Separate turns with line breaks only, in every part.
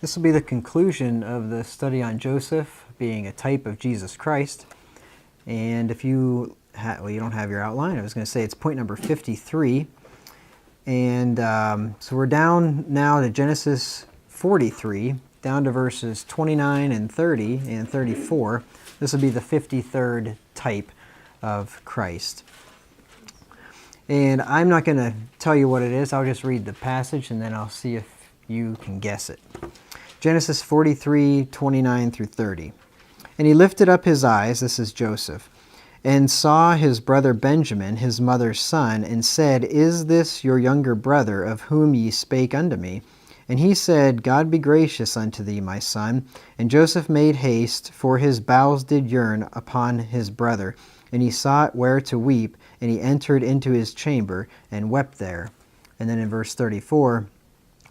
This will be the conclusion of the study on Joseph being a type of Jesus Christ. And if you you don't have your outline, I was going to say it's point number 53. And so we're down now to Genesis 43, down to verses 29 and 30 and 34. This will be the 53rd type of Christ. And I'm not going to tell you what it is. I'll just read the passage and then I'll see if you can guess it. Genesis 43, 29 through 30. And he lifted up his eyes, this is Joseph, and saw his brother Benjamin, his mother's son, and said, Is this your younger brother, of whom ye spake unto me? And he said, God be gracious unto thee, my son. And Joseph made haste, for his bowels did yearn upon his brother. And he sought where to weep, and he entered into his chamber, and wept there. And then in verse 34,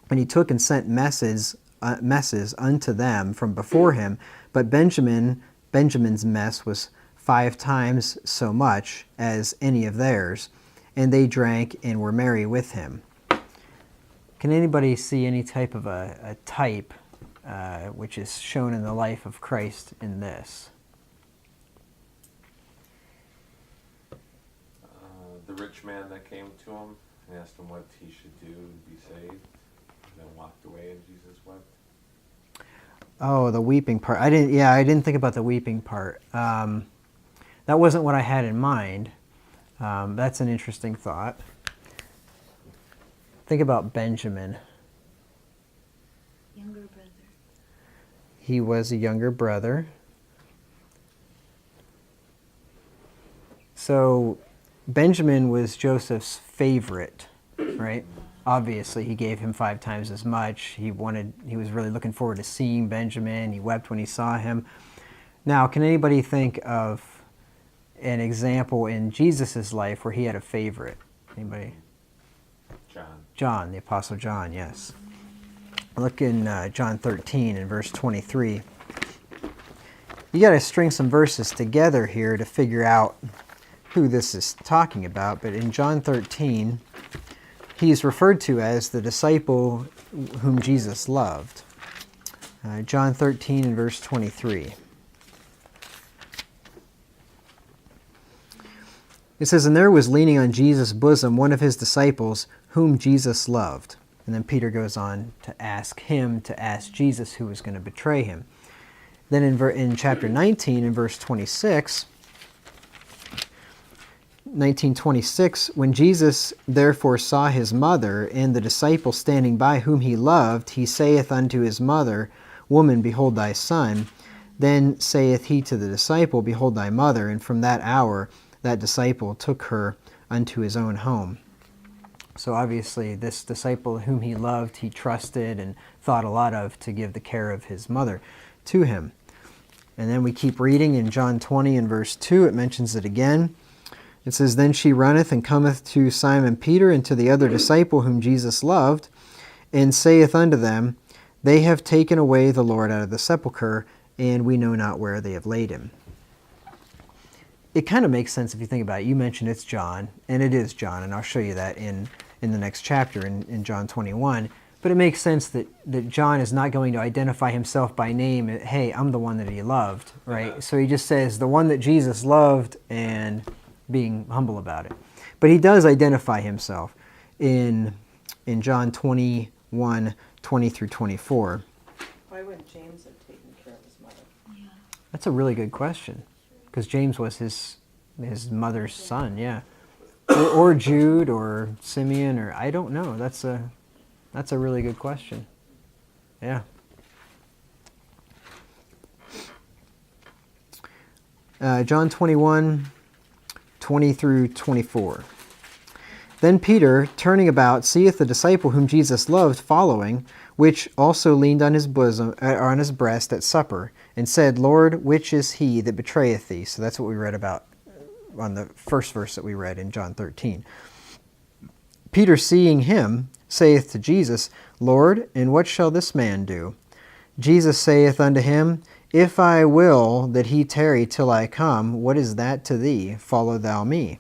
and he took and sent messes unto them from before him, but Benjamin's mess was 5 times so much as any of theirs, and they drank and were merry with him. Can anybody see any type of a type which is shown in the life of Christ in this?
The rich man that came to him and asked him what he should do to be saved, and then walked away and Jesus wept.
Oh, the weeping part. I didn't think about the weeping part. That wasn't what I had in mind. That's an interesting thought. Think about Benjamin.
Younger brother.
He was a younger brother. So Benjamin was Joseph's favorite, right? Obviously, he gave him 5 times as much. He was really looking forward to seeing Benjamin. He wept when he saw him. Now, can anybody think of an example in Jesus' life where he had a favorite? Anybody? John, the Apostle John, yes. Look in John 13 and verse 23. You got to string some verses together here to figure out who this is talking about. But in John 13, he is referred to as the disciple whom Jesus loved. John 13 and verse 23. It says, And there was leaning on Jesus' bosom one of his disciples whom Jesus loved. And then Peter goes on to ask Jesus who was going to betray him. Then in chapter 19 and verse 26, 19:26, when Jesus therefore saw his mother and the disciple standing by whom he loved, he saith unto his mother, Woman, behold thy son. Then saith he to the disciple, Behold thy mother. And from that hour that disciple took her unto his own home. So obviously this disciple whom he loved, he trusted and thought a lot of to give the care of his mother to him. And then we keep reading in John 20 and verse 2, it mentions it again. It says, Then she runneth and cometh to Simon Peter and to the other disciple whom Jesus loved, and saith unto them, They have taken away the Lord out of the sepulchre, and we know not where they have laid him. It kind of makes sense if you think about it. You mentioned it's John, and it is John, and I'll show you that in the next chapter in John 21. But it makes sense that John is not going to identify himself by name. Hey, I'm the one that he loved, right? Yeah. So he just says the one that Jesus loved and being humble about it. But he does identify himself in John 21, 20 through 24.
Why wouldn't James have taken care of his mother?
Yeah.
That's a really good question. Because James was his mother's son, yeah. Or Jude or Simeon, or I don't know. That's a really good question. Yeah. John 21, 20 through 24. Then Peter, turning about, seeth the disciple whom Jesus loved following, which also leaned on his bosom, or on his breast at supper, and said, Lord, which is he that betrayeth thee? So that's what we read about on the first verse that we read in John 13. Peter, seeing him, saith to Jesus, Lord, and what shall this man do? Jesus saith unto him, If I will that he tarry till I come, what is that to thee? Follow thou me.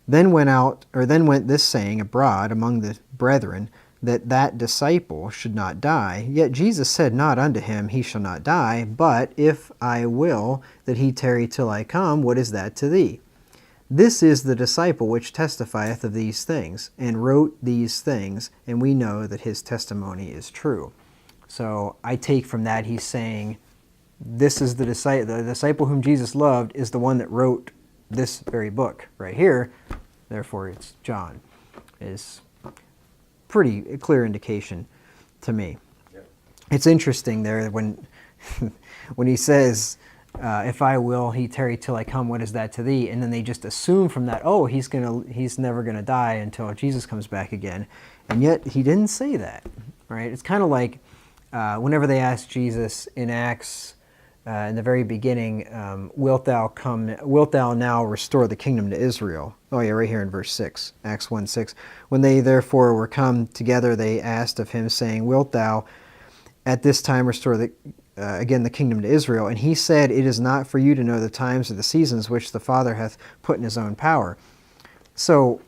Then went this saying abroad among the brethren, that that disciple should not die. Yet Jesus said not unto him, He shall not die, but if I will that he tarry till I come, what is that to thee? This is the disciple which testifieth of these things, and wrote these things, and we know that his testimony is true. So I take from that he's saying, this is the disciple whom Jesus loved is the one that wrote this very book right here. Therefore, it's John. Is pretty clear indication to me.
Yep.
It's interesting there when when he says, if I will, he tarry till I come, what is that to thee? And then they just assume from that, oh, he's never gonna die until Jesus comes back again. And yet he didn't say that, right? It's kind of like whenever they ask Jesus in Acts, in the very beginning, wilt thou now restore the kingdom to Israel? Oh yeah, right here in verse 6, Acts 1:6. When they therefore were come together, they asked of him, saying, wilt thou at this time restore again the kingdom to Israel? And he said, it is not for you to know the times or the seasons which the Father hath put in his own power. So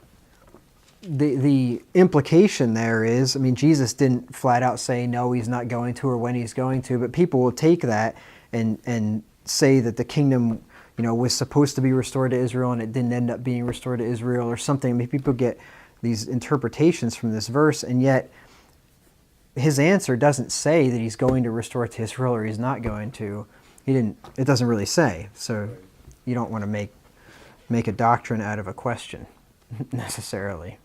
the implication there is, I mean, Jesus didn't flat out say, no, he's not going to, or when he's going to, but people will take that and say that the kingdom, was supposed to be restored to Israel and it didn't end up being restored to Israel or something. I mean, people get these interpretations from this verse, and yet his answer doesn't say that he's going to restore it to Israel or he's not going to. It doesn't really say. So you don't want to make a doctrine out of a question necessarily.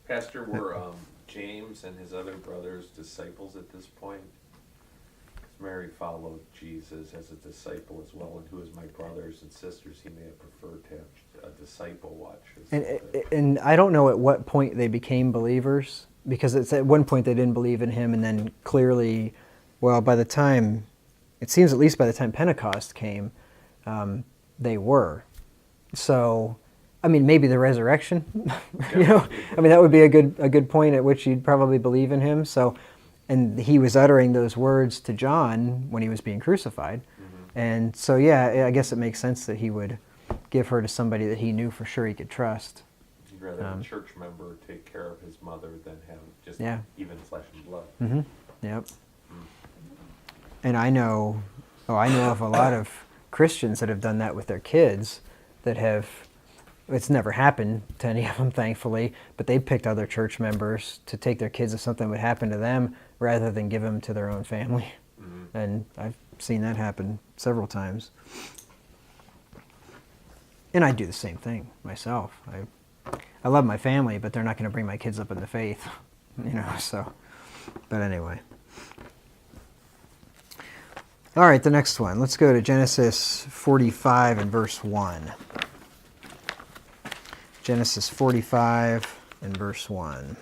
Pastor, were James and his other brothers disciples at this point? Mary followed Jesus as a disciple as well, and who is my brothers and sisters? He may have preferred to have a disciple watch.
And I don't know at what point they became believers, because it's at one point they didn't believe in him, and then clearly, well, by the time, it seems at least by the time Pentecost came, they were. So, I mean, maybe the resurrection, I mean, that would be a good point at which you'd probably believe in him. So, and he was uttering those words to John when he was being crucified. Mm-hmm. And so, yeah, I guess it makes sense that he would give her to somebody that he knew for sure he could trust.
He'd rather have a church member take care of his mother than have just even flesh and blood.
Mm-hmm. Yep. Mm. And I know of a lot of Christians that have done that with their kids that have, it's never happened to any of them, thankfully, but they picked other church members to take their kids if something would happen to them rather than give them to their own family. Mm-hmm. And I've seen that happen several times. And I do the same thing myself. I love my family, but they're not going to bring my kids up in the faith, so. But anyway. All right, the next one. Let's go to Genesis 45 and verse 1. Genesis 45 and verse 1.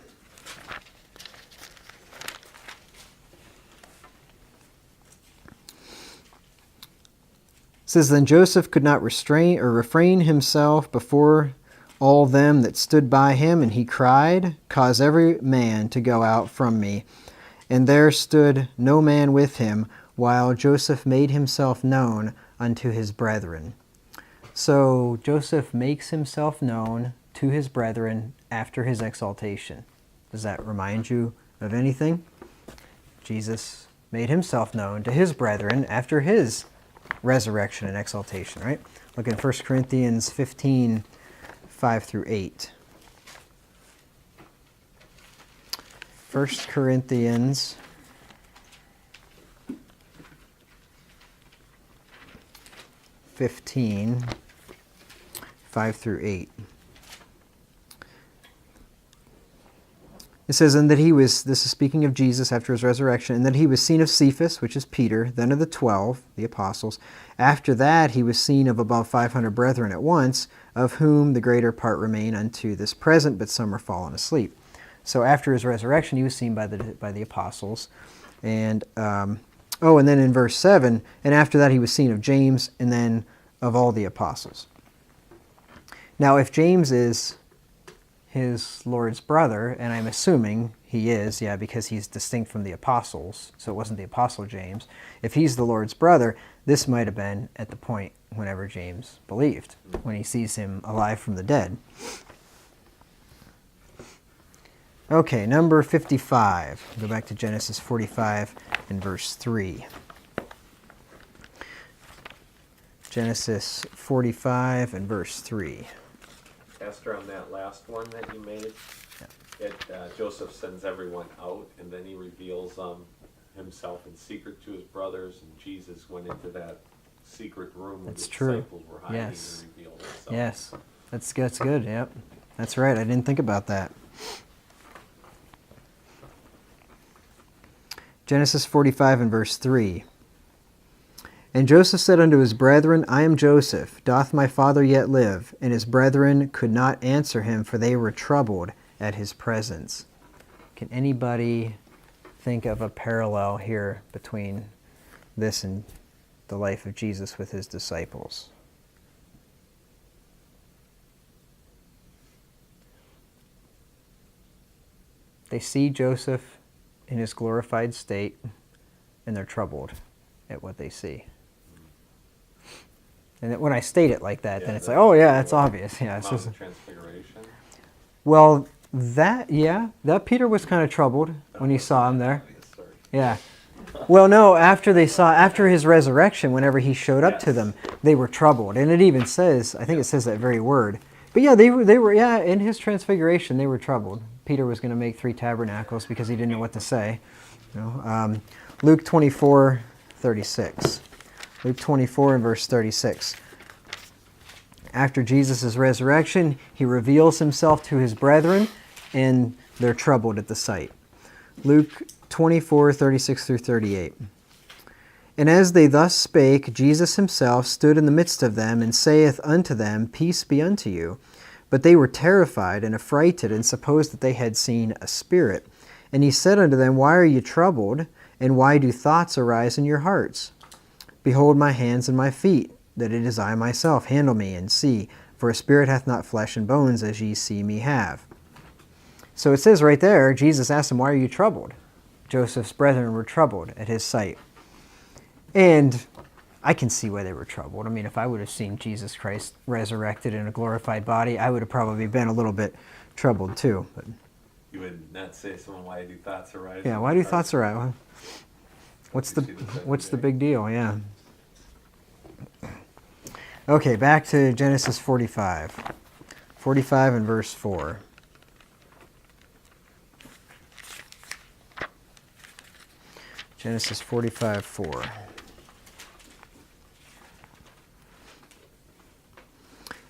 It says, Then Joseph could not refrain himself before all them that stood by him, and he cried, Cause every man to go out from me. And there stood no man with him, while Joseph made himself known unto his brethren. So Joseph makes himself known to his brethren after his exaltation. Does that remind you of anything? Jesus made himself known to his brethren after his resurrection and exaltation, right? Look in 1 Corinthians 15, 5 through 8. 1 Corinthians 15, 5 through 8. It says, and that he was, this is speaking of Jesus after his resurrection, and that he was seen of Cephas, which is Peter, then of the 12, the apostles. After that he was seen of above 500 brethren at once, of whom the greater part remain unto this present, but some are fallen asleep. So after his resurrection he was seen by the apostles. And, and then in verse 7, and after that he was seen of James, and then of all the apostles. Now if James is his Lord's brother, and I'm assuming he is, because he's distinct from the apostles, so it wasn't the apostle James. If he's the Lord's brother, this might have been at the point whenever James believed, when he sees him alive from the dead. Okay, number 55. Go back to Genesis 45 and verse 3. Genesis 45 and verse 3.
Pastor, on that last one that you made, Joseph sends everyone out, and then he reveals himself in secret to his brothers, and Jesus went into that secret room where
That's
the
true.
disciples were hiding
Yes.
and revealed himself.
Yes, that's good. Yep, that's right. I didn't think about that. Genesis 45 and verse 3. And Joseph said unto his brethren, I am Joseph. Doth my father yet live? And his brethren could not answer him, for they were troubled at his presence. Can anybody think of a parallel here between this and the life of Jesus with his disciples? They see Joseph in his glorified state, and they're troubled at what they see. And when I state it like that, then it's like, oh yeah, it's obvious. Yeah, it's
Mount
just,
of Transfiguration.
well, that Peter was kind of troubled when he saw him there.
Sorry.
Yeah. Well, no, after his resurrection, whenever he showed up to them, they were troubled. And it even says, I think it says that very word. But yeah, they were in his transfiguration, they were troubled. Peter was going to make 3 tabernacles because he didn't know what to say. Luke 24:36. Luke 24 and verse 36. After Jesus' resurrection, he reveals himself to his brethren, and they're troubled at the sight. Luke 24:36 through 38. And as they thus spake, Jesus himself stood in the midst of them, and saith unto them, Peace be unto you. But they were terrified and affrighted, and supposed that they had seen a spirit. And he said unto them, Why are ye troubled, and why do thoughts arise in your hearts? Behold my hands and my feet, that it is I myself. Handle me, and see, for a spirit hath not flesh and bones, as ye see me have. So it says right there, Jesus asked them, Why are you troubled? Joseph's brethren were troubled at his sight. And I can see why they were troubled. I mean, if I would have seen Jesus Christ resurrected in a glorified body, I would have probably been a little bit troubled too. But
You would not say to someone, why do thoughts arise?
yeah, why do thoughts arise? What's the big deal? Yeah. Okay, back to Genesis 45. 45 and verse 4. Genesis 45:4.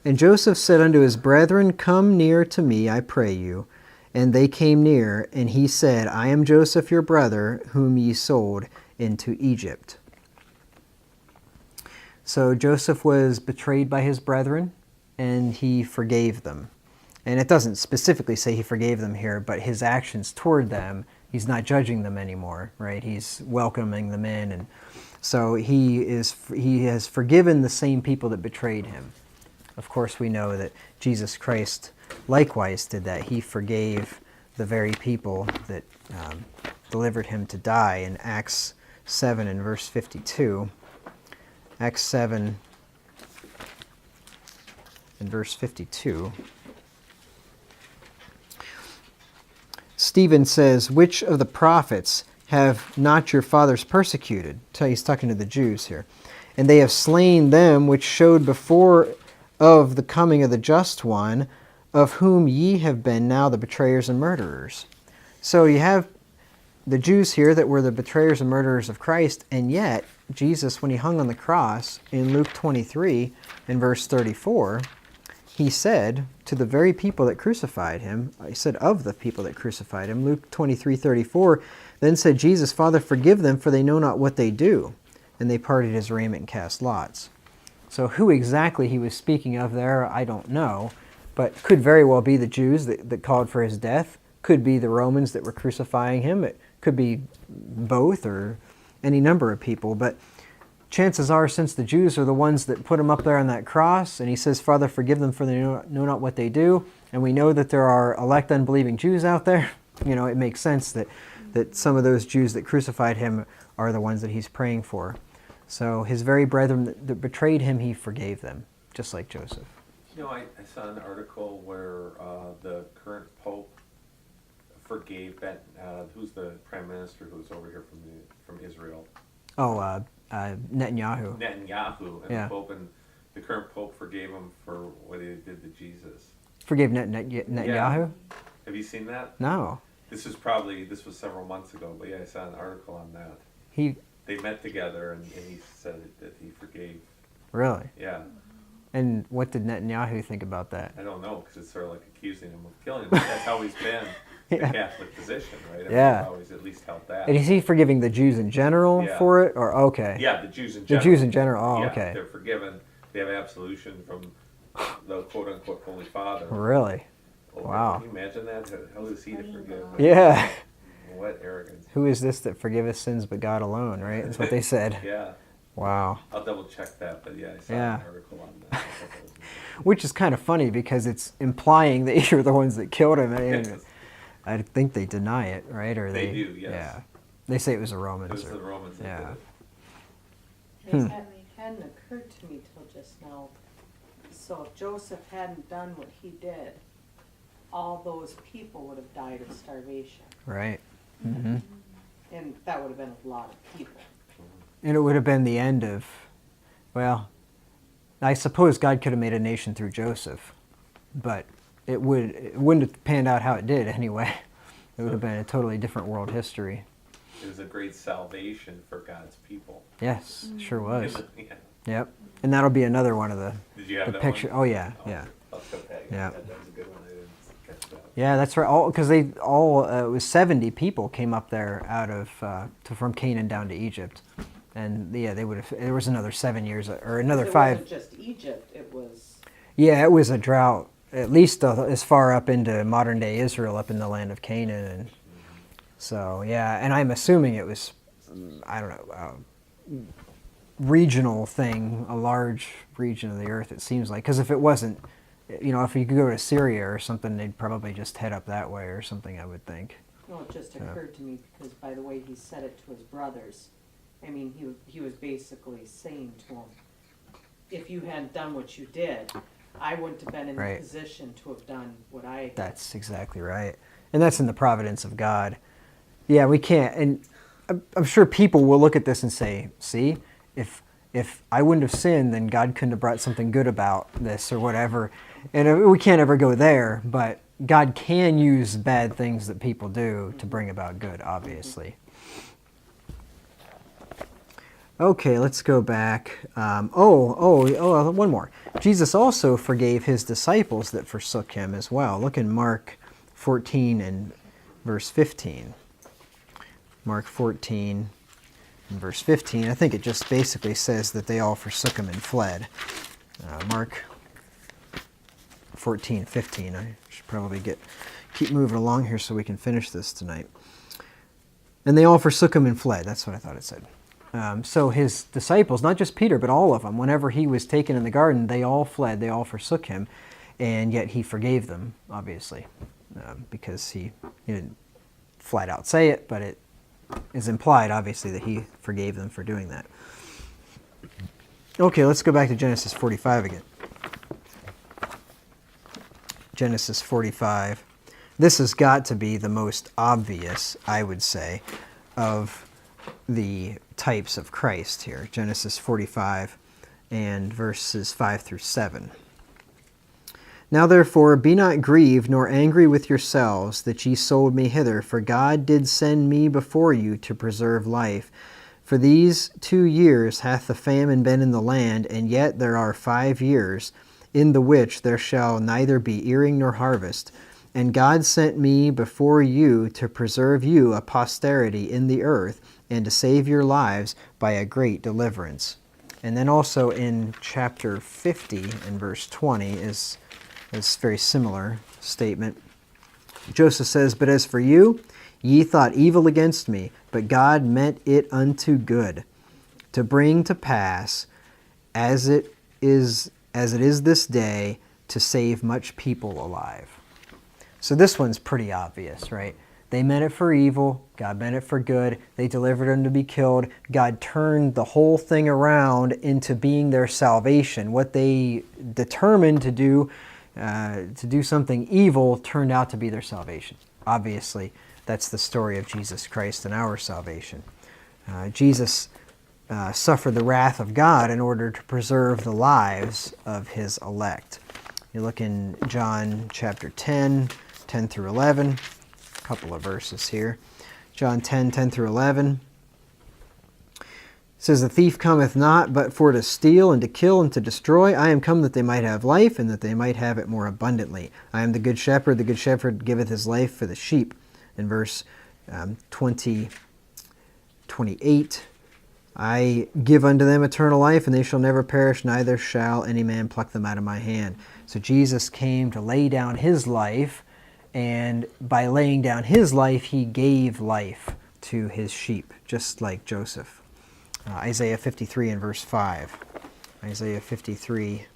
And Joseph said unto his brethren, Come near to me, I pray you. And they came near, and he said, I am Joseph your brother, whom ye sold into Egypt. So Joseph was betrayed by his brethren, and he forgave them. And it doesn't specifically say he forgave them here, but his actions toward them, he's not judging them anymore, right? He's welcoming them in. And so he has forgiven the same people that betrayed him. Of course, we know that Jesus Christ likewise did that. He forgave the very people that delivered him to die in Acts 7 and verse 52. Acts 7 and verse 52. Stephen says, Which of the prophets have not your fathers persecuted? So he's talking to the Jews here. And they have slain them which showed before of the coming of the just one, of whom ye have been now the betrayers and murderers. So you have the Jews here that were the betrayers and murderers of Christ, and yet Jesus, when he hung on the cross in Luke 23 in verse 34, he said to the very people that crucified him, he said of the people that crucified him, Luke 23:34, then said Jesus, Father, forgive them, for they know not what they do. And they parted his raiment and cast lots. So who exactly he was speaking of there, I don't know, but could very well be the Jews that called for his death, could be the Romans that were crucifying him, it could be both or any number of people, but chances are, since the Jews are the ones that put him up there on that cross, and he says, Father, forgive them, for they know not what they do, and we know that there are elect unbelieving Jews out there, it makes sense that some of those Jews that crucified him are the ones that he's praying for. So his very brethren that betrayed him, he forgave them, just like Joseph.
I saw an article where the current Pope forgave Ben, who's the prime minister who's over here from Israel?
Oh, Netanyahu.
Netanyahu, and
Yeah.
the Pope and the current Pope forgave him for what he did to Jesus.
Forgave Netanyahu?
Have you seen that?
No.
This was several months ago, but yeah, I saw an article on that. They met together, and he said that he forgave.
Really?
Yeah.
And what did Netanyahu think about that?
I don't know, because it's sort of like accusing him of killing him. But that's how he's been the
Yeah.
Catholic position, right? I mean,
Yeah.
he's always at least held that.
And is he forgiving the Jews in general
Yeah.
for it? Or okay.
Yeah, the Jews in
The
general.
Jews in general. Oh,
Yeah,
okay.
they're forgiven. They have absolution from the quote-unquote Holy Father.
Really?
Oh,
Wow.
Can you imagine that? How is he to forgive?
Yeah.
What arrogance.
Who is this that forgiveth sins but God alone, right? That's what they said.
Yeah.
Wow.
I'll double check that, but yeah, I saw
Yeah.
an article on that. I thought that was
Which is kind of funny because it's implying that you're the ones that killed him. And
Yes.
I think they deny it, right? Or
They do, yes.
Yeah. They say it was the
It
Romans.
was the Romans that
yeah.
did it.
It hadn't occurred to me till just now. So if Joseph hadn't done what he did, all those people would have died of starvation.
Right. Hmm.
And that would have been a lot of people.
And it would have been the end of, well, I suppose God could have made a nation through Joseph, but it wouldn't have panned out how it did anyway. It would have been a totally different world history.
It was a great salvation for God's people.
Yes, sure was.
Yeah.
Yep. And that'll be another one of the
Did you have that
picture.
one?
Oh yeah, yeah.
I'll put that.
Yeah.
That was a good one. I didn't catch that.
Yeah, that's right. All because it was 70 people came up there out of from Canaan down to Egypt, and yeah, they would have. There was another 7 years or another
It
5.
wasn't just Egypt, it was,
Yeah, it was a drought, at least as far up into modern day Israel, up in the land of Canaan, and so yeah. And I'm assuming it was, I don't know, regional thing, a large region of the earth. It seems like, because if it wasn't, you know, if you could go to Syria or something, they'd probably just head up that way or something. I would think.
no, it just occurred to me because by the way he said it to his brothers, I mean, he was basically saying to them, if you hadn't done what you did, I wouldn't have been in
Right.
the position to have done what I did.
That's exactly right, and that's in the providence of God. Yeah, we can't, and I'm sure people will look at this and say, "See, if I wouldn't have sinned, then God couldn't have brought something good about this or whatever." And we can't ever go there, but God can use bad things that people do to bring about good, obviously. Okay, let's go back. One more. Jesus also forgave his disciples that forsook him as well. Look in Mark 14 and verse 15. Mark 14 and verse 15. I think it just basically says that they all forsook him and fled. Mark 14:15. I should probably keep moving along here so we can finish this tonight. And they all forsook him and fled. That's what I thought it said. So his disciples, not just Peter, but all of them, whenever he was taken in the garden, they all fled, they all forsook him, and yet he forgave them, obviously, because he didn't flat out say it, but it is implied, obviously, that he forgave them for doing that. Okay, let's go back to Genesis 45 again. Genesis 45. This has got to be the most obvious, I would say, of the types of Christ here. Genesis 45 and verses 5 through 7. Now therefore be not grieved nor angry with yourselves that ye sold me hither, for God did send me before you to preserve life. For these 2 years hath the famine been in the land, and yet there are 5 years, in the which there shall neither be earing nor harvest. And God sent me before you to preserve you a posterity in the earth, and to save your lives by a great deliverance. And then also in chapter 50 and verse 20 is this very similar statement. Joseph says, But as for you, ye thought evil against me, but God meant it unto good, to bring to pass as it is this day, to save much people alive. So this one's pretty obvious, right? They meant it for evil, God meant it for good, they delivered them to be killed, God turned the whole thing around into being their salvation. What they determined to do something evil turned out to be their salvation. obviously, that's the story of Jesus Christ and our salvation. Jesus suffered the wrath of God in order to preserve the lives of his elect. You look in John chapter 10, 10 through 11, a couple of verses here. John 10, 10 through 11. It says, "The thief cometh not, but for to steal, and to kill, and to destroy. I am come that they might have life, and that they might have it more abundantly. I am the good shepherd. The good shepherd giveth his life for the sheep." In verse 28, "I give unto them eternal life, and they shall never perish, neither shall any man pluck them out of my hand." So Jesus came to lay down his life, and by laying down his life, he gave life to his sheep, just like Joseph. Isaiah 53 and verse 5. Isaiah 53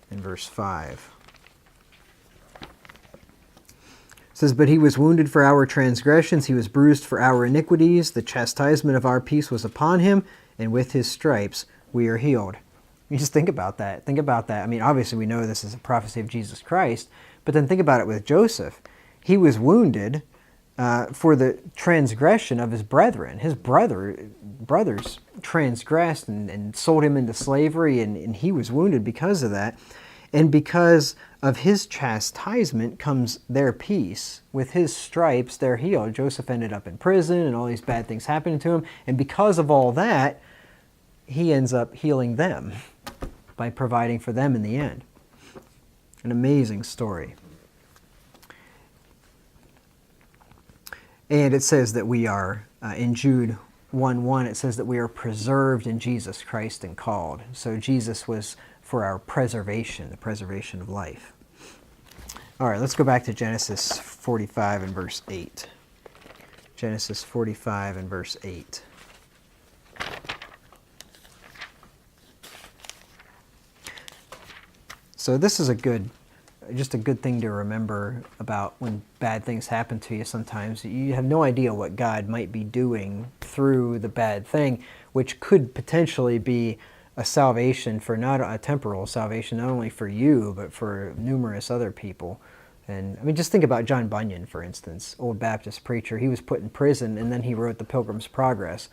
and verse 5. It says, "But he was wounded for our transgressions, he was bruised for our iniquities. The chastisement of our peace was upon him, and with his stripes we are healed." You just think about that. Think about that. I mean, obviously we know this is a prophecy of Jesus Christ, but then think about it with Joseph. He was wounded for the transgression of his brethren. His brothers transgressed and sold him into slavery, and he was wounded because of that. And because of his chastisement comes their peace. With his stripes, they're healed. Joseph ended up in prison, and all these bad things happened to him. And because of all that, he ends up healing them by providing for them in the end. An amazing story. And it says that we are, in Jude 1:1, it says that we are preserved in Jesus Christ and called. So Jesus was for our preservation, the preservation of life. All right, let's go back to Genesis 45 and verse 8. Genesis 45 and verse 8. So this is just a good thing to remember about when bad things happen to you sometimes. You have no idea what God might be doing through the bad thing, which could potentially be a salvation for not a temporal salvation, not only for you, but for numerous other people. And I mean, just think about John Bunyan, for instance, old Baptist preacher. He was put in prison, and then he wrote The Pilgrim's Progress,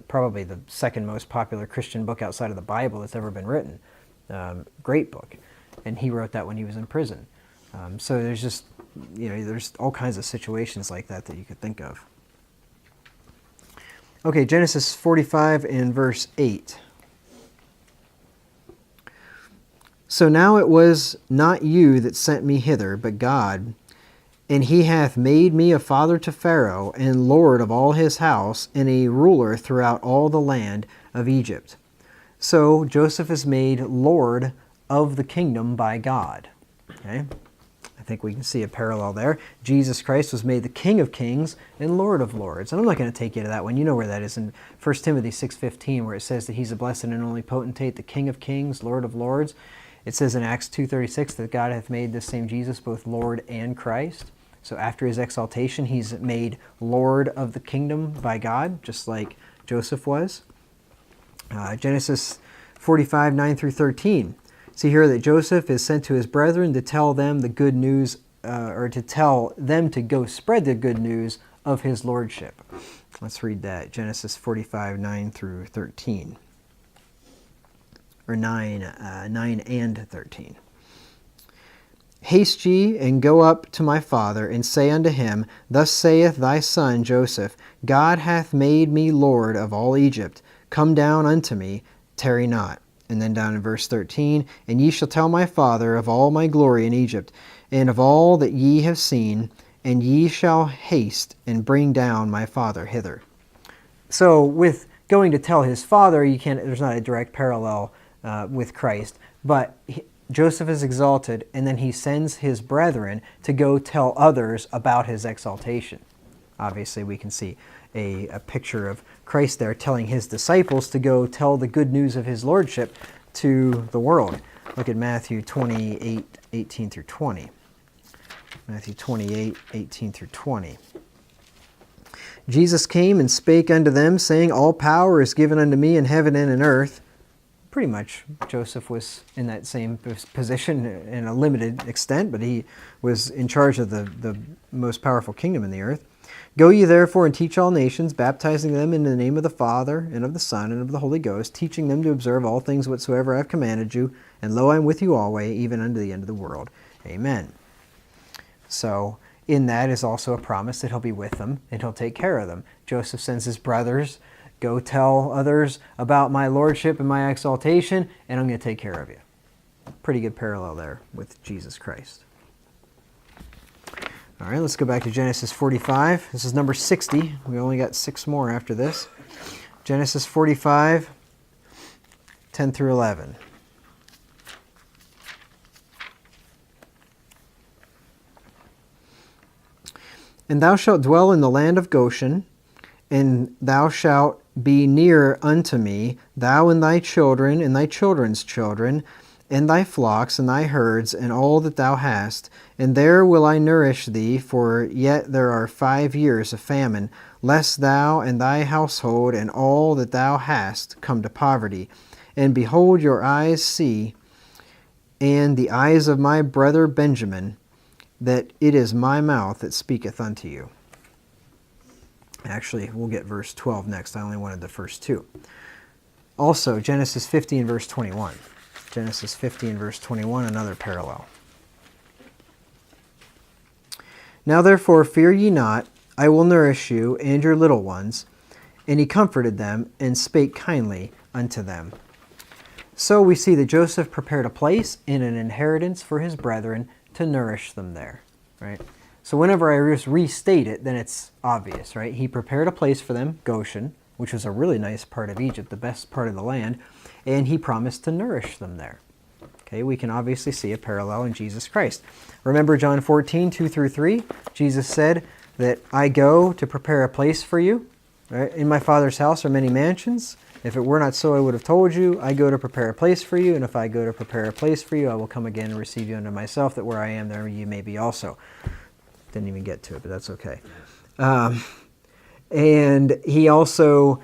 probably the second most popular Christian book outside of the Bible that's ever been written. Great book. And he wrote that when he was in prison. So there's just, there's all kinds of situations like that you could think of. Okay, Genesis 45 and verse 8. "So now it was not you that sent me hither, but God. And he hath made me a father to Pharaoh, and lord of all his house, and a ruler throughout all the land of Egypt." So Joseph is made lord of the kingdom by God. Okay? I think we can see a parallel there. Jesus Christ was made the King of Kings and Lord of Lords. And I'm not going to take you to that one. You know where that is in 1 Timothy 6:15, where it says that he's a blessed and only potentate, the King of Kings, Lord of Lords. It says in Acts 2:36 that God hath made this same Jesus both Lord and Christ. So after his exaltation, he's made Lord of the kingdom by God, just like Joseph was. Genesis 45, 9 through 13. See here that Joseph is sent to his brethren to tell them the good news, or to tell them to go spread the good news of his lordship. Let's read that. Genesis 45, 9 through 13. Or 9 and 13. "Haste ye, and go up to my father, and say unto him, Thus saith thy son Joseph, God hath made me Lord of all Egypt. Come down unto me, tarry not." And then down in verse 13, "And ye shall tell my father of all my glory in Egypt, and of all that ye have seen, and ye shall haste and bring down my father hither." So with going to tell his father, there's not a direct parallel with Christ, but Joseph is exalted, and then he sends his brethren to go tell others about his exaltation. Obviously, we can see a picture of Christ there telling his disciples to go tell the good news of his lordship to the world. Look at Matthew 28, 18 through 20. Matthew 28, 18 through 20. "Jesus came and spake unto them, saying, All power is given unto me in heaven and in earth." pretty much Joseph was in that same position in a limited extent, but he was in charge of the most powerful kingdom in the earth. Go ye therefore and teach all nations, baptizing them in the name of the Father, and of the Son, and of the Holy Ghost, teaching them to observe all things whatsoever I have commanded you. And lo, I am with you always, even unto the end of the world. Amen. So in that is also a promise that he'll be with them, and he'll take care of them. Joseph sends his brothers, go tell others about my lordship and my exaltation, and I'm going to take care of you. Pretty good parallel there with Jesus Christ. All right, let's go back to Genesis 45. This is number 60. We only got 6 more after this. Genesis 45, 10 through 11. And thou shalt dwell in the land of Goshen, and thou shalt be near unto me, thou and thy children, and thy children's children, and thy flocks, and thy herds, and all that thou hast. And there will I nourish thee, for yet there are 5 years of famine, lest thou and thy household and all that thou hast come to poverty. And behold, your eyes see, and the eyes of my brother Benjamin, that it is my mouth that speaketh unto you. Actually, we'll get verse 12 next. I only wanted the first 2. Also, Genesis 50 and verse 21. Genesis 50 and verse 21, another parallel. Now therefore fear ye not, I will nourish you and your little ones. And he comforted them and spake kindly unto them. So we see that Joseph prepared a place and an inheritance for his brethren to nourish them there, right? So whenever I just restate it, then it's obvious, right? He prepared a place for them, Goshen, which was a really nice part of Egypt, the best part of the land, and he promised to nourish them there. Okay, we can obviously see a parallel in Jesus Christ. Remember John 14, 2 through 3? Jesus said that I go to prepare a place for you. Right? In my Father's house are many mansions. If it were not so, I would have told you. I go to prepare a place for you, and if I go to prepare a place for you, I will come again and receive you unto myself, that where I am, there you may be also. Didn't even get to it, but that's okay. And he also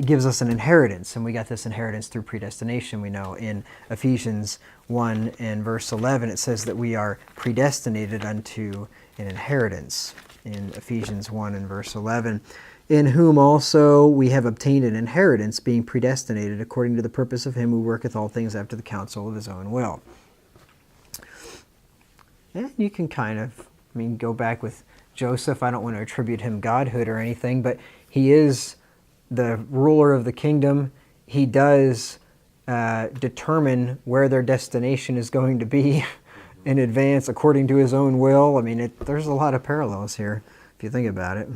gives us an inheritance, and we got this inheritance through predestination. We know in Ephesians 1 and verse 11, it says that we are predestinated unto an inheritance. In Ephesians 1 and verse 11, in whom also we have obtained an inheritance, being predestinated according to the purpose of him who worketh all things after the counsel of his own will. And you can kind of, go back with Joseph. I don't want to attribute him godhood or anything, but he is the ruler of the kingdom. He does determine where their destination is going to be in advance according to his own will. There's a lot of parallels here if you think about it.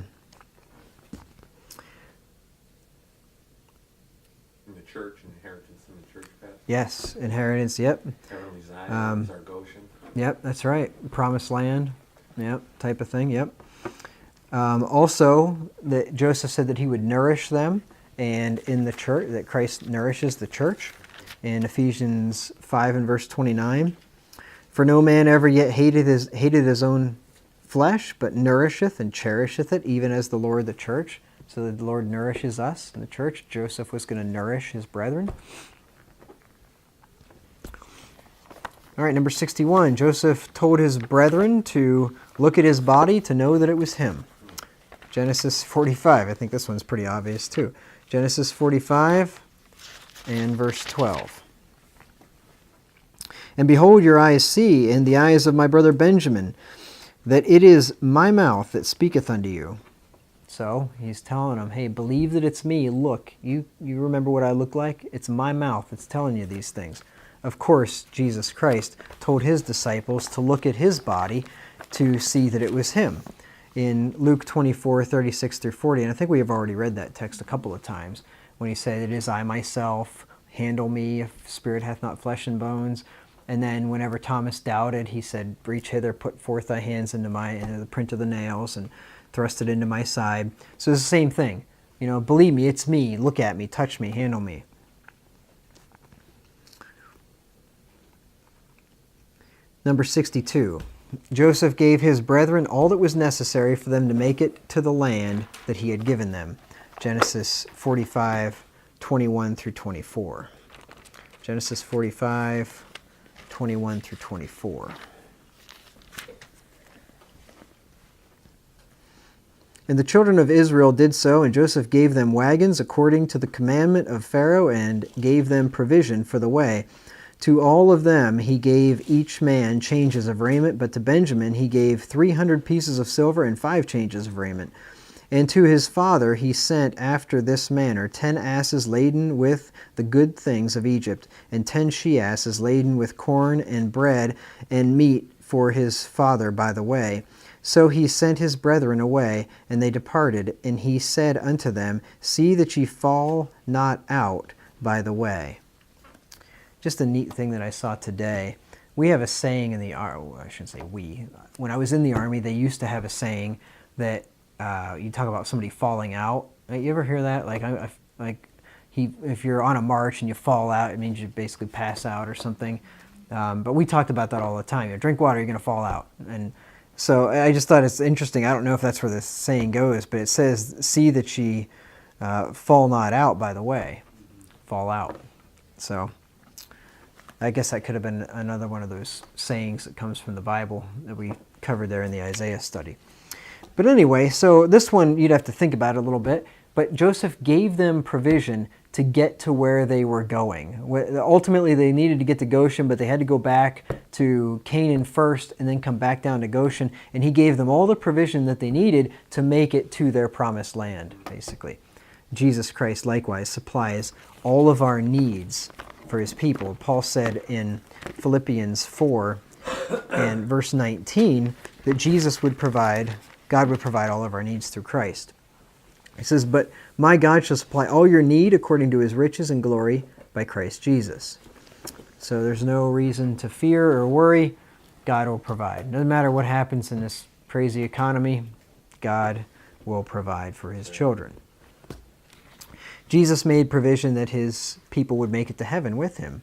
In the church, inheritance in the church path.
Yes, inheritance, yep.
Heavenly Zion is our Goshen.
Yep, that's right. Promised land, yep, type of thing, yep. Also, that Joseph said that he would nourish them, and in the church, that Christ nourishes the church. In Ephesians 5 and verse 29, for no man ever yet hated his own flesh, but nourisheth and cherisheth it, even as the Lord the church. So that the Lord nourishes us in the church. Joseph was going to nourish his brethren. All right, number 61. Joseph told his brethren to look at his body to know that it was him. Genesis 45. I think this one's pretty obvious too. Genesis 45 and verse 12. And behold, your eyes see, and the eyes of my brother Benjamin, that it is my mouth that speaketh unto you. So he's telling them, hey, believe that it's me. Look, you remember what I look like? It's my mouth that's telling you these things. Of course, Jesus Christ told his disciples to look at his body to see that it was him. In Luke 24, 36 through 40, and I think we have already read that text a couple of times, when he said, it is I myself, handle me, if spirit hath not flesh and bones. And then whenever Thomas doubted, he said, reach hither, put forth thy hands into the print of the nails, and thrust it into my side. So it's the same thing. Believe me, it's me. Look at me, touch me, handle me. Number 62. Joseph gave his brethren all that was necessary for them to make it to the land that he had given them. Genesis 45, 21 through 24. Genesis 45, 21 through 24. And the children of Israel did so, and Joseph gave them wagons according to the commandment of Pharaoh, and gave them provision for the way. To all of them he gave each man changes of raiment, but to Benjamin he gave 300 pieces of silver and 5 changes of raiment. And to his father he sent after this manner 10 asses laden with the good things of Egypt, and 10 she-asses laden with corn and bread and meat for his father by the way. So he sent his brethren away, and they departed, and he said unto them, See that ye fall not out by the way. Just a neat thing that I saw today. We have a saying in the Army, I shouldn't say we. When I was in the Army, they used to have a saying that you talk about somebody falling out. You ever hear that? If you're on a march and you fall out, it means you basically pass out or something. But we talked about that all the time. You drink water, you're going to fall out. And so I just thought it's interesting. I don't know if that's where this saying goes, but it says, see that ye fall not out by the way. Fall out. So I guess that could have been another one of those sayings that comes from the Bible that we covered there in the Isaiah study. But anyway, so this one you'd have to think about it a little bit. But Joseph gave them provision to get to where they were going. Ultimately, they needed to get to Goshen, but they had to go back to Canaan first and then come back down to Goshen. And he gave them all the provision that they needed to make it to their promised land, basically. Jesus Christ likewise supplies all of our needs for his people. Paul said in Philippians 4 and verse 19 that Jesus would provide, God would provide all of our needs through Christ. He says, but my God shall supply all your need according to his riches and glory by Christ Jesus. So there's no reason to fear or worry. God will provide. Doesn't matter what happens in this crazy economy, God will provide for his children. Jesus made provision that his people would make it to heaven with him.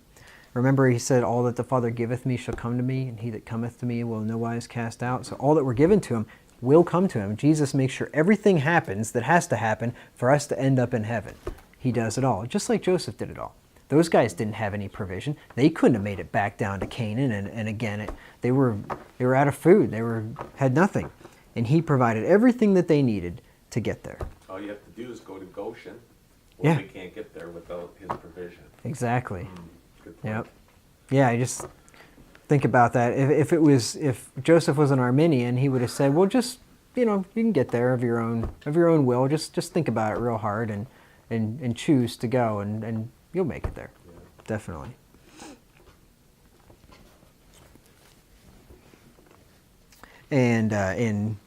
Remember, he said, all that the Father giveth me shall come to me, and he that cometh to me will in no wise cast out. So all that were given to him will come to him. Jesus makes sure everything happens that has to happen for us to end up in heaven. He does it all, just like Joseph did it all. Those guys didn't have any provision. They couldn't have made it back down to Canaan, and again, they were out of food. They had nothing. And he provided everything that they needed to get there.
All you have to do is go to Goshen. Well,
Yeah.
we can't get there without his provision.
Exactly.
Good point.
Yep. Yeah, I just think about that. If Joseph was an Arminian, he would have said, well, just, you can get there of your own will. Just think about it real hard and choose to go, and you'll make it there.
Yeah.
Definitely. And in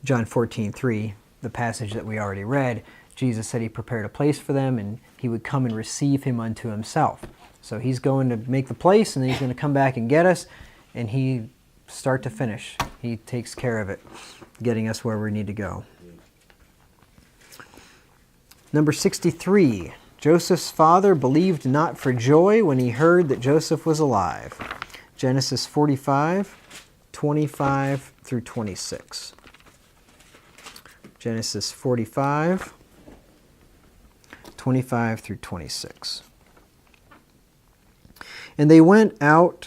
John 14:3, the passage that we already read, Jesus said he prepared a place for them, and he would come and receive him unto himself. So he's going to make the place, and then he's going to come back and get us, and he, start to finish, he takes care of it, getting us where we need to go. Number 63, Joseph's father believed not for joy when he heard that Joseph was alive. Genesis 45, 25 through 26. Genesis 45, 25 through 26. And they went up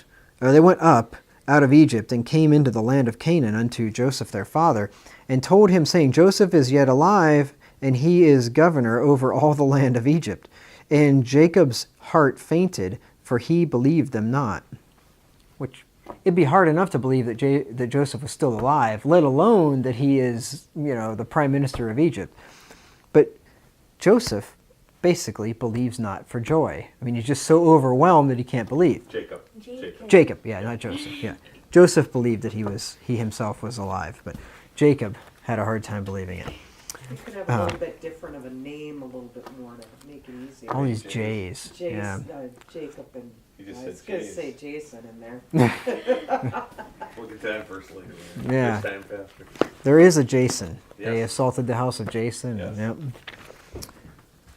out of Egypt, and came into the land of Canaan unto Joseph their father, and told him, saying, Joseph is yet alive, and he is governor over all the land of Egypt. And Jacob's heart fainted, for he believed them not. Which, it'd be hard enough to believe that Joseph was still alive, let alone that he is, the prime minister of Egypt. But Joseph basically believes not for joy. I mean, he's just so overwhelmed that he can't believe. Jacob, yeah, not Joseph. Yeah, Joseph believed that he himself was alive, but Jacob had a hard time believing it.
You could have a little bit different of a name, a little bit more to make it easier.
All these J's. Yeah.
Jacob and
You just
I was
said
going to
J's.
say Jason in there.
We'll get to that first later.
Yeah.
This time, Pastor.
There is a Jason.
Yes.
They assaulted the house of Jason.
Yes.
Yep.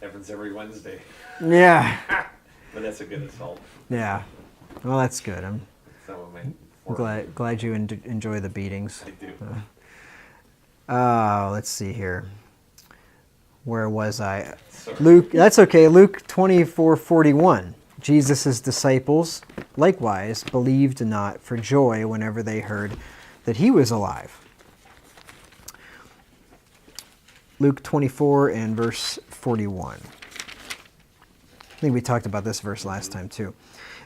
Happens every Wednesday.
Yeah.
But that's a good assault.
Yeah. Well, that's good. I'm
Some of my
glad you enjoy the beatings.
I do.
Let's see here. Where was I?
Sorry.
Luke. That's okay. Luke 24:41. Jesus' disciples likewise believed not for joy whenever they heard that he was alive. Luke 24 and verse 41. I think we talked about this verse last time too.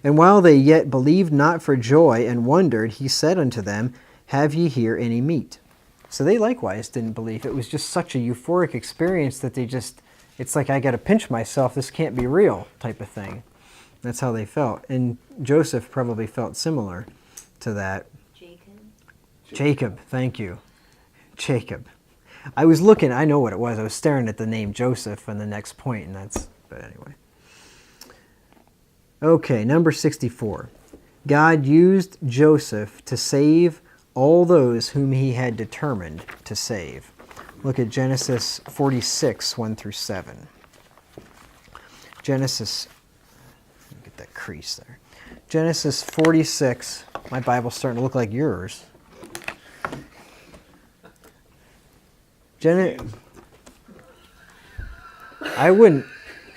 And while they yet believed not for joy and wondered, he said unto them, Have ye here any meat? So they likewise didn't believe. It was just such a euphoric experience that it's like, I got to pinch myself, this can't be real type of thing. That's how they felt. And Joseph probably felt similar to that. Jacob, thank you. Jacob. I was looking, I know what it was. I was staring at the name Joseph on the next point, but anyway. Okay, number 64. God used Joseph to save all those whom he had determined to save. Look at Genesis 46, 1 through 7. Genesis, get that crease there. Genesis 46, my Bible's starting to look like yours. I wouldn't,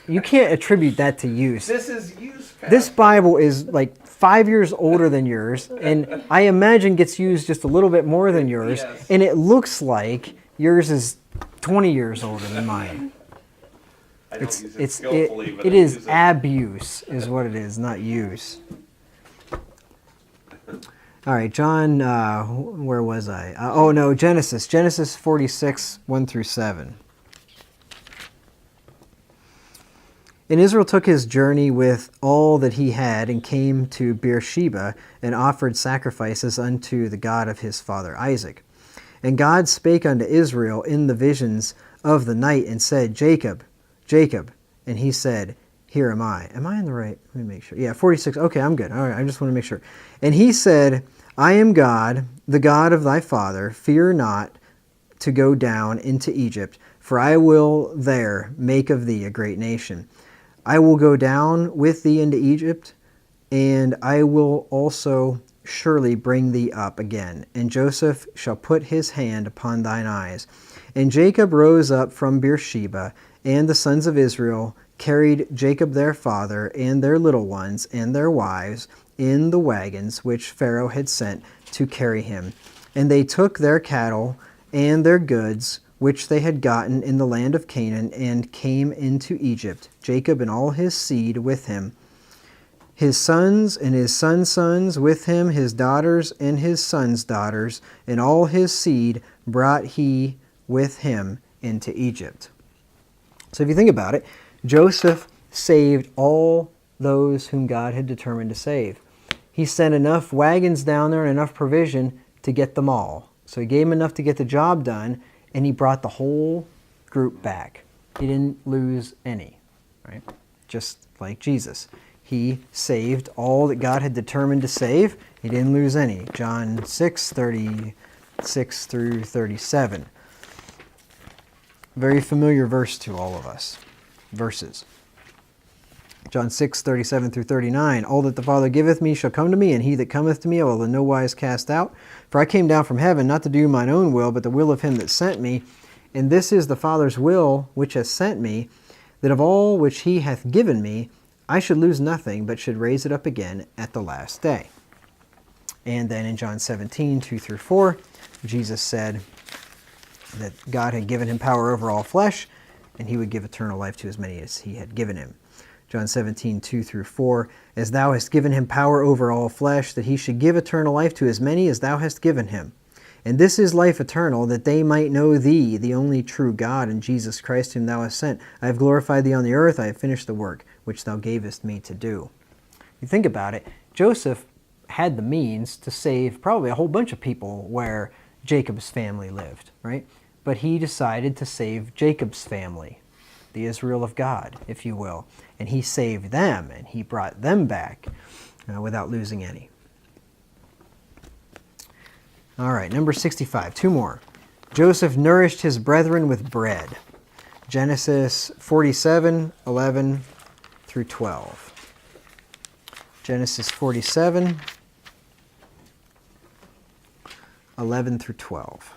you can't attribute that to use.
This is use, Pastor.
This Bible is like 5 years older than yours, and I imagine gets used just a little bit more than yours,
Yes.
and it looks like yours is 20 years older than mine.
I don't use it skillfully, but
It
I
is
use it.
abuse is what it is, not use. All right, John, where was I? Genesis 46, 1 through 7. And Israel took his journey with all that he had, and came to Beersheba, and offered sacrifices unto the God of his father Isaac. And God spake unto Israel in the visions of the night, and said, Jacob, Jacob. And he said, Here am I. Am I in the right? Let me make sure. Yeah, 46. Okay, I'm good. All right, I just want to make sure. And he said, I am God, the God of thy father. Fear not to go down into Egypt, for I will there make of thee a great nation. I will go down with thee into Egypt, and I will also surely bring thee up again. And Joseph shall put his hand upon thine eyes. And Jacob rose up from Beersheba, and the sons of Israel carried Jacob their father, and their little ones, and their wives, in the wagons which Pharaoh had sent to carry him. And they took their cattle and their goods, which they had gotten in the land of Canaan, and came into Egypt, Jacob and all his seed with him, his sons and his sons' sons with him, his daughters and his sons' daughters, and all his seed brought he with him into Egypt. So if you think about it, Joseph saved all those whom God had determined to save. He sent enough wagons down there and enough provision to get them all. So he gave them enough to get the job done, and he brought the whole group back. He didn't lose any, right? Just like Jesus. He saved all that God had determined to save. He didn't lose any. John 6, 36 through 37. Very familiar verse to all of us. Verses. John 6, 37 through 39. All that the Father giveth me shall come to me, and he that cometh to me I will in no wise cast out. For I came down from heaven, not to do mine own will, but the will of him that sent me. And this is the Father's will which hath sent me, that of all which he hath given me, I should lose nothing, but should raise it up again at the last day. And then in John 17, 2 through 4, Jesus said that God had given him power over all flesh, and he would give eternal life to as many as he had given him. John 17, 2 through 4, As thou hast given him power over all flesh, that he should give eternal life to as many as thou hast given him. And this is life eternal, that they might know thee, the only true God, and Jesus Christ whom thou hast sent. I have glorified thee on the earth, I have finished the work which thou gavest me to do. You think about it, Joseph had the means to save probably a whole bunch of people where Jacob's family lived, right? But he decided to save Jacob's family, the Israel of God, if you will. And he saved them, and he brought them back without losing any. All right, number 65, two more. Joseph nourished his brethren with bread. Genesis 47, 11 through 12. Genesis 47, 11 through 12.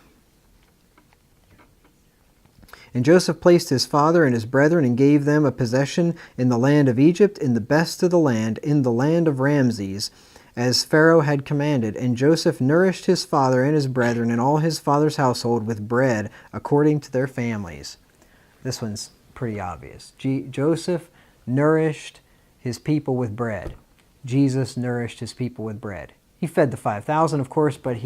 And Joseph placed his father and his brethren and gave them a possession in the land of Egypt, in the best of the land, in the land of Ramses, as Pharaoh had commanded. And Joseph nourished his father and his brethren and all his father's household with bread according to their families. This one's pretty obvious. Joseph nourished his people with bread. Jesus nourished his people with bread. He fed the 5,000, of course, but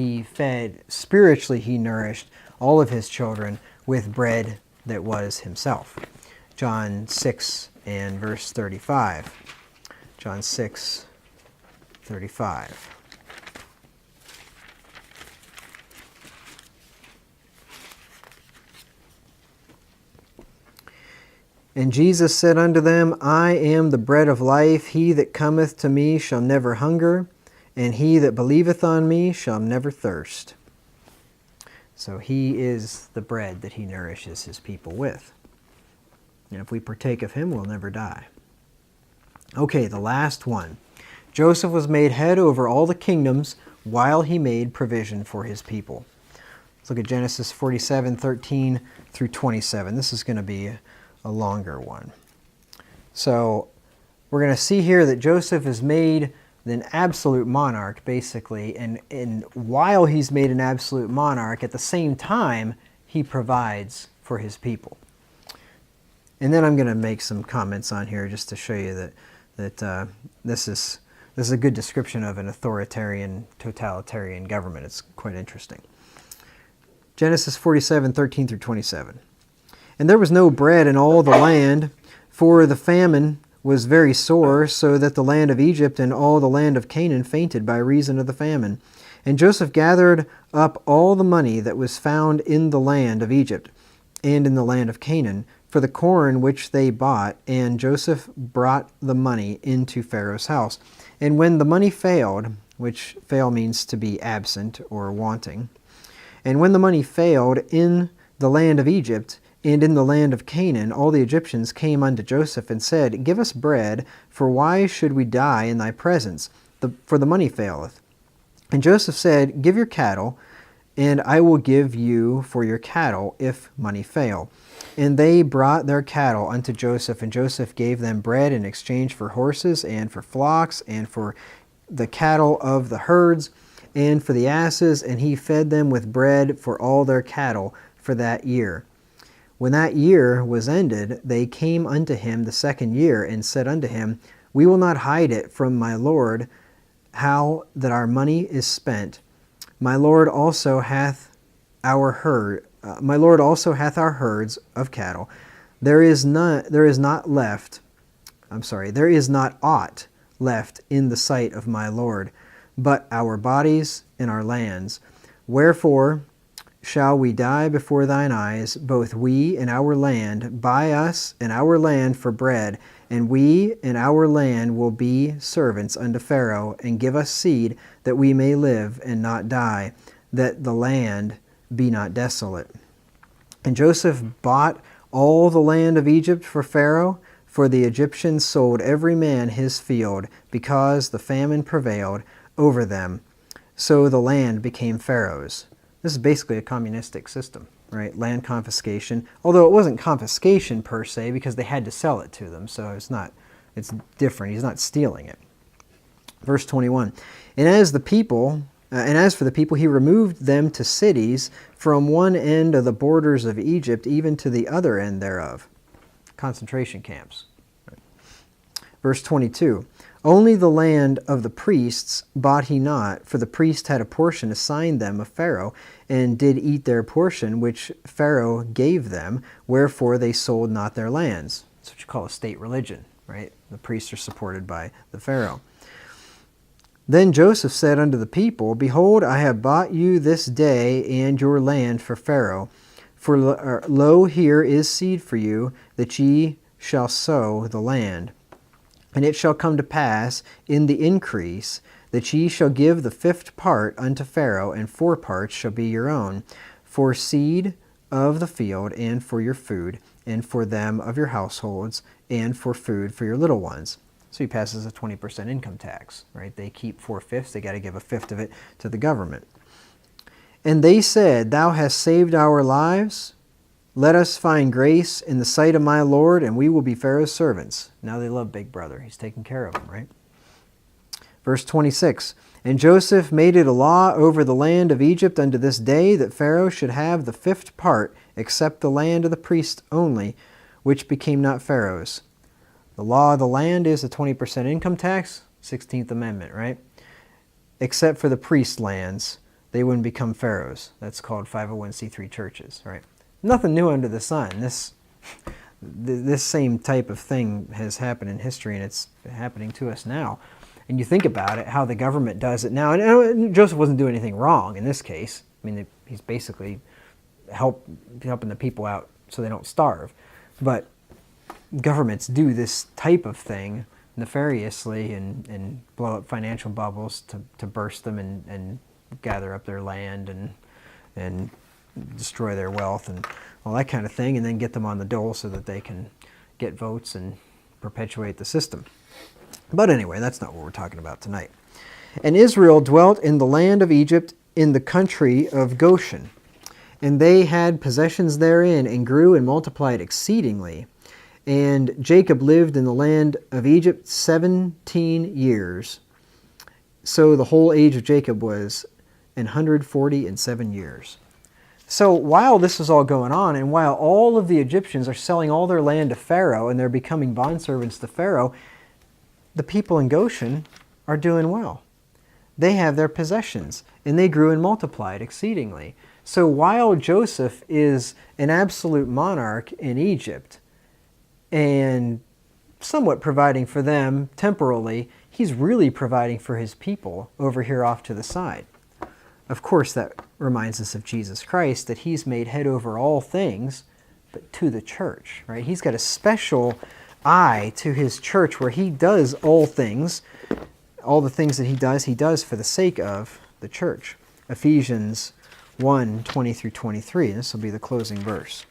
spiritually he nourished all of his children with bread that was himself. John 6 and verse 35. John 6, 35. And Jesus said unto them, I am the bread of life. He that cometh to me shall never hunger, and he that believeth on me shall never thirst. So he is the bread that he nourishes his people with. And if we partake of him, we'll never die. Okay, the last one. Joseph was made head over all the kingdoms while he made provision for his people. Let's look at Genesis 47:13 through 27. This is going to be a longer one. So we're going to see here that Joseph is made an absolute monarch, basically, and while he's made an absolute monarch, at the same time, he provides for his people. And then I'm going to make some comments on here just to show you that this is a good description of an authoritarian, totalitarian government. It's quite interesting. Genesis 47:13 through 27. And there was no bread in all the land, for the famine was very sore, so that the land of Egypt and all the land of Canaan fainted by reason of the famine. And Joseph gathered up all the money that was found in the land of Egypt and in the land of Canaan for the corn which they bought, and Joseph brought the money into Pharaoh's house. And when the money failed, which fail means to be absent or wanting, and when the money failed in the land of Egypt, and in the land of Canaan, all the Egyptians came unto Joseph and said, Give us bread, for why should we die in thy presence? For the money faileth. And Joseph said, Give your cattle, and I will give you for your cattle, if money fail. And they brought their cattle unto Joseph, and Joseph gave them bread in exchange for horses, and for flocks, and for the cattle of the herds, and for the asses, and he fed them with bread for all their cattle for that year. When that year was ended, they came unto him the second year, and said unto him, We will not hide it from my lord, how that our money is spent. My lord also hath our herds of cattle. There is not aught left in the sight of my lord, but our bodies and our lands. Wherefore shall we die before thine eyes, both we and our land? Buy us and our land for bread, and we and our land will be servants unto Pharaoh, and give us seed, that we may live and not die, that the land be not desolate. And Joseph bought all the land of Egypt for Pharaoh, for the Egyptians sold every man his field, because the famine prevailed over them. So the land became Pharaoh's. This is basically a communistic system, right? Land confiscation, although it wasn't confiscation per se, because they had to sell it to them, so it's different. He's not stealing it. Verse 21. And as for the people, he removed them to cities from one end of the borders of Egypt even to the other end thereof. Concentration camps. Right. Verse 22. Only the land of the priests bought he not, for the priest had a portion assigned them of Pharaoh, and did eat their portion which Pharaoh gave them, wherefore they sold not their lands. That's what you call a state religion, right? The priests are supported by the Pharaoh. Then Joseph said unto the people, Behold, I have bought you this day and your land for Pharaoh. For lo, here is seed for you, that ye shall sow the land. And it shall come to pass in the increase, that ye shall give the 5th part unto Pharaoh, and 4 parts shall be your own, for seed of the field, and for your food, and for them of your households, and for food for your little ones. So he passes a 20% income tax, right? They keep 4/5, they got to give a 5th of it to the government. And they said, Thou hast saved our lives, Let us find grace in the sight of my Lord, and we will be Pharaoh's servants. Now they love Big Brother. He's taking care of them, right? Verse 26, And Joseph made it a law over the land of Egypt unto this day that Pharaoh should have the 5th part, except the land of the priests only, which became not Pharaoh's. The law of the land is a 20% income tax, 16th Amendment, right? Except for the priest lands, they wouldn't become Pharaoh's. That's called 501c3 churches, right? Nothing new under the sun. This same type of thing has happened in history, and it's happening to us now. And you think about it, how the government does it now. And Joseph wasn't doing anything wrong in this case. I mean, he's basically helping the people out so they don't starve. But governments do this type of thing nefariously and blow up financial bubbles to burst them and gather up their land and destroy their wealth and all that kind of thing, and then get them on the dole so that they can get votes and perpetuate the system. But anyway, that's not what we're talking about tonight. And Israel dwelt in the land of Egypt in the country of Goshen, and they had possessions therein, and grew and multiplied exceedingly. And Jacob lived in the land of Egypt 17 years. So the whole age of Jacob was 147 years. So while this is all going on, and while all of the Egyptians are selling all their land to Pharaoh, and they're becoming bondservants to Pharaoh, the people in Goshen are doing well. They have their possessions, and they grew and multiplied exceedingly. So while Joseph is an absolute monarch in Egypt, and somewhat providing for them temporally, he's really providing for his people over here off to the side. Of course, that reminds us of Jesus Christ, that he's made head over all things, but to the church, right? He's got a special eye to his church where he does all things. All the things that he does for the sake of the church. Ephesians 1, 20 through 23. This will be the closing verse.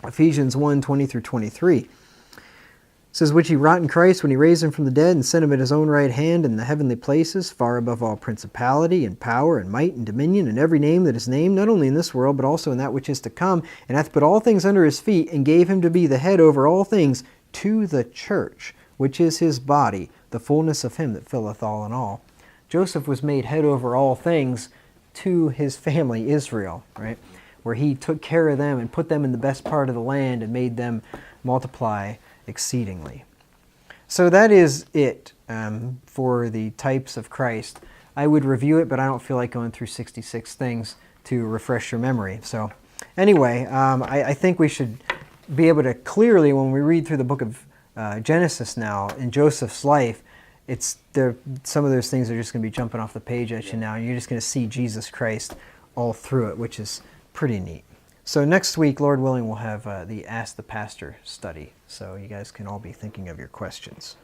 Ephesians 1, 20 through 23. Says, which he wrought in Christ when he raised him from the dead and set him at his own right hand in the heavenly places, far above all principality and power and might and dominion and every name that is named, not only in this world, but also in that which is to come, and hath put all things under his feet, and gave him to be the head over all things to the church, which is his body, the fullness of him that filleth all in all. Joseph was made head over all things to his family, Israel, right? Where he took care of them and put them in the best part of the land and made them multiply exceedingly. So that is it for the types of Christ. I would review it, but I don't feel like going through 66 things to refresh your memory. So anyway, I think we should be able to clearly, when we read through the book of Genesis now, in Joseph's life, some of those things are just going to be jumping off the page at you now, and you're just going to see Jesus Christ all through it, which is pretty neat. So next week, Lord willing, we'll have the Ask the Pastor study. So you guys can all be thinking of your questions.